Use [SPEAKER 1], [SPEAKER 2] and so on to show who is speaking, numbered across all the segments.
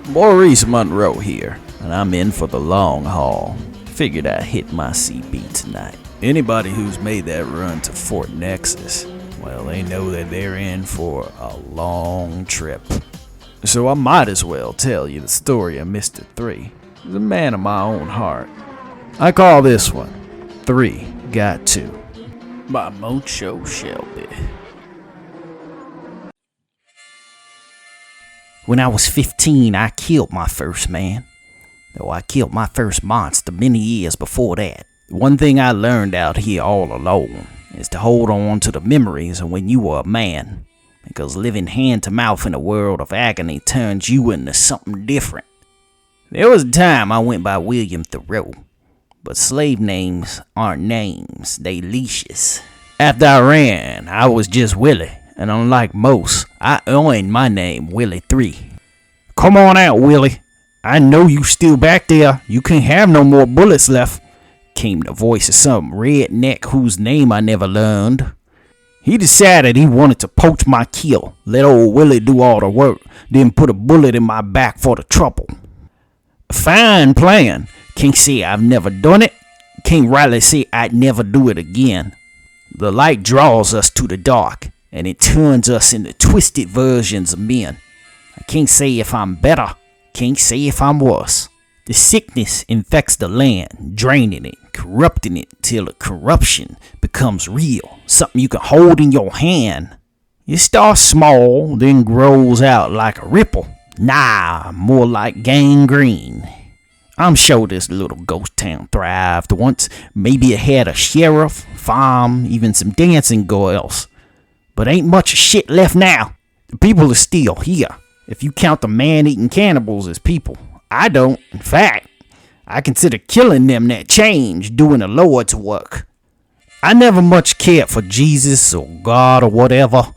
[SPEAKER 1] Maurice Monroe here, and I'm in for the long haul. Figured I'd hit my CB tonight. Anybody who's made that run to Fort Nexus, well, they know that they're in for a long trip. So I might as well tell you the story of Mr. 3. He's a man of my own heart. I call this one 3 Got To by Montsho Shelby.
[SPEAKER 2] When I was 15, I killed my first man. Though I killed my first monster many years before that. One thing I learned out here all alone is to hold on to the memories of when you were a man. Because living hand to mouth in a world of agony turns you into something different. There was a time I went by William Thoreau. But slave names aren't names, they leashes. After I ran, I was just Willie. And unlike most, I earned my name, Willie 3. Come on out, Willie. I know you still back there. You can't have no more bullets left. Came the voice of some redneck whose name I never learned. He decided he wanted to poach my kill, let old Willie do all the work, then put a bullet in my back for the trouble. Fine plan. Can't say I've never done it. Can't rightly say I'd never do it again. The light draws us to the dark, and it turns us into twisted versions of men. I can't say if I'm better, can't say if I'm worse. The sickness infects the land, draining it, corrupting it till the corruption becomes real, something you can hold in your hand. It starts small, then grows out like a ripple. Nah, more like gangrene. I'm sure this little ghost town thrived once. Maybe it had a sheriff, farm, even some dancing girls. But ain't much shit left now. The people are still here, if you count the man-eating cannibals as people. I don't. In fact, I consider killing them that change, doing the Lord's work. I never much cared for Jesus or God or whatever,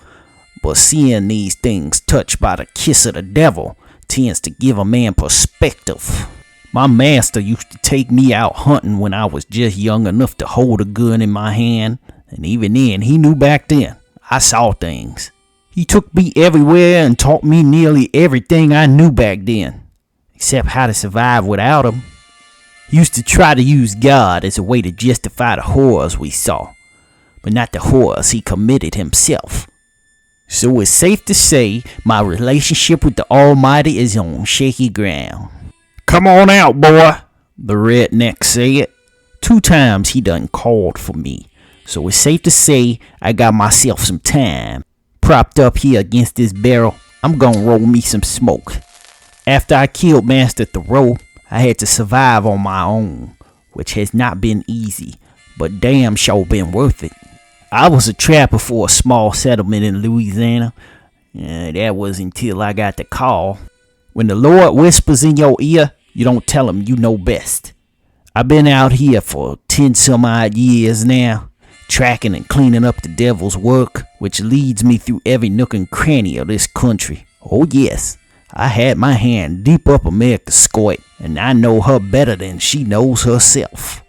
[SPEAKER 2] but seeing these things touched by the kiss of the devil tends to give a man perspective. My master used to take me out hunting when I was just young enough to hold a gun in my hand, and even then, he knew back then. I saw things. He took me everywhere and taught me nearly everything I knew back then, except how to survive without him. He used to try to use God as a way to justify the horrors we saw, but not the horrors he committed himself. So it's safe to say my relationship with the Almighty is on shaky ground. Come on out, boy, the redneck said. 2 times he done called for me. So it's safe to say I got myself some time. Propped up here against this barrel, I'm gonna roll me some smoke. After I killed Master Thoreau, I had to survive on my own, which has not been easy, but damn sure been worth it. I was a trapper for a small settlement in Louisiana. That was until I got the call. When the Lord whispers in your ear, you don't tell him you know best. I've been out here for 10 some odd years now. Tracking and cleaning up the devil's work, which leads me through every nook and cranny of this country. Oh yes, I had my hand deep up America's skirt, and I know her better than she knows herself.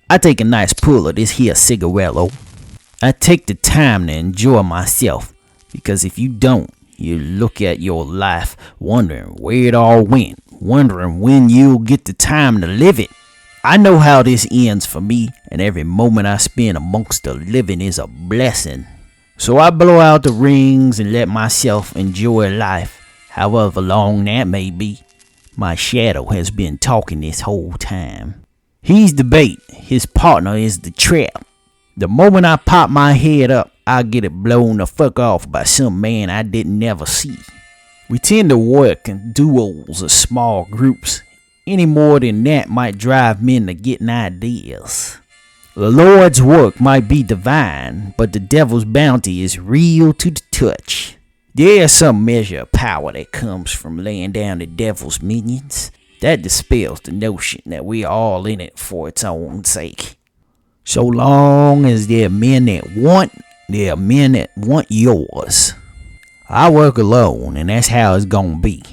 [SPEAKER 2] I take a nice pull of this here cigarello. I take the time to enjoy myself, because if you don't, you look at your life wondering where it all went, wondering when you'll get the time to live it. I know how this ends for me, and every moment I spend amongst the living is a blessing. So I blow out the rings and let myself enjoy life, however long that may be. My shadow has been talking this whole time. He's the bait, his partner is the trap. The moment I pop my head up, I get it blown the fuck off by some man I didn't never see. We tend to work in duos or small groups. Any more than that might drive men to getting ideas. The Lord's work might be divine, but the devil's bounty is real to the touch. There's some measure of power that comes from laying down the devil's minions. That dispels the notion that we're all in it for its own sake. So long as there are men that want, there are men that want yours. I work alone, and that's how it's gonna be.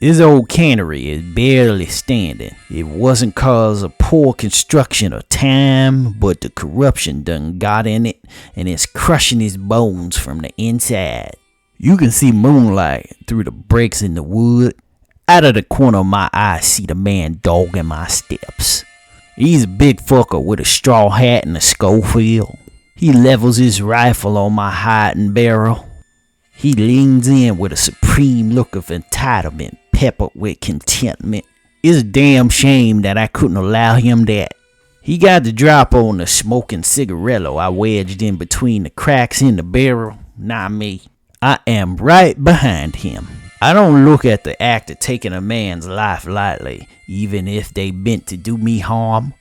[SPEAKER 2] This old cannery is barely standing. It wasn't cause of poor construction or time, but the corruption done got in it, and it's crushing his bones from the inside. You can see moonlight through the breaks in the wood. Out of the corner of my eye, I see the man dogging my steps. He's a big fucker with a straw hat and a Schofield. He levels his rifle on my hiding barrel. He leans in with a supreme look of entitlement, peppered with contentment. It's a damn shame that I couldn't allow him that. He got the drop on the smoking cigarillo I wedged in between the cracks in the barrel. Not me. I am right behind him. I don't look at the act of taking a man's life lightly, even if they meant to do me harm.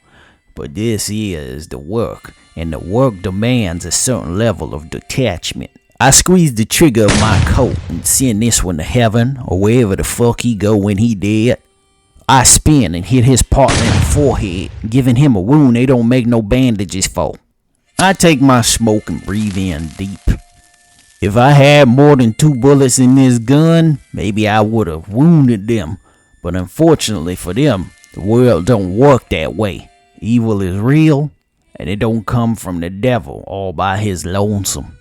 [SPEAKER 2] But this is the work, and the work demands a certain level of detachment. I squeeze the trigger of my coat and send this one to heaven, or wherever the fuck he go when he dead. I spin and hit his partner in the forehead, giving him a wound they don't make no bandages for. I take my smoke and breathe in deep. If I had more than 2 bullets in this gun, maybe I would have wounded them. But unfortunately for them, the world don't work that way. Evil is real, and it don't come from the devil all by his lonesome.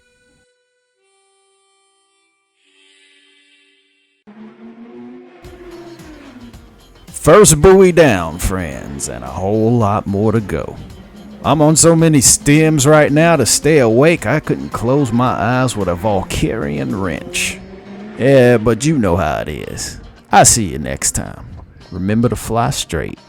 [SPEAKER 1] First buoy down, friends, and a whole lot more to go. I'm on so many stims right now to stay awake I couldn't close my eyes with a Valkyrian wrench. Yeah, but you know how it is. I'll see you next time. Remember to fly straight.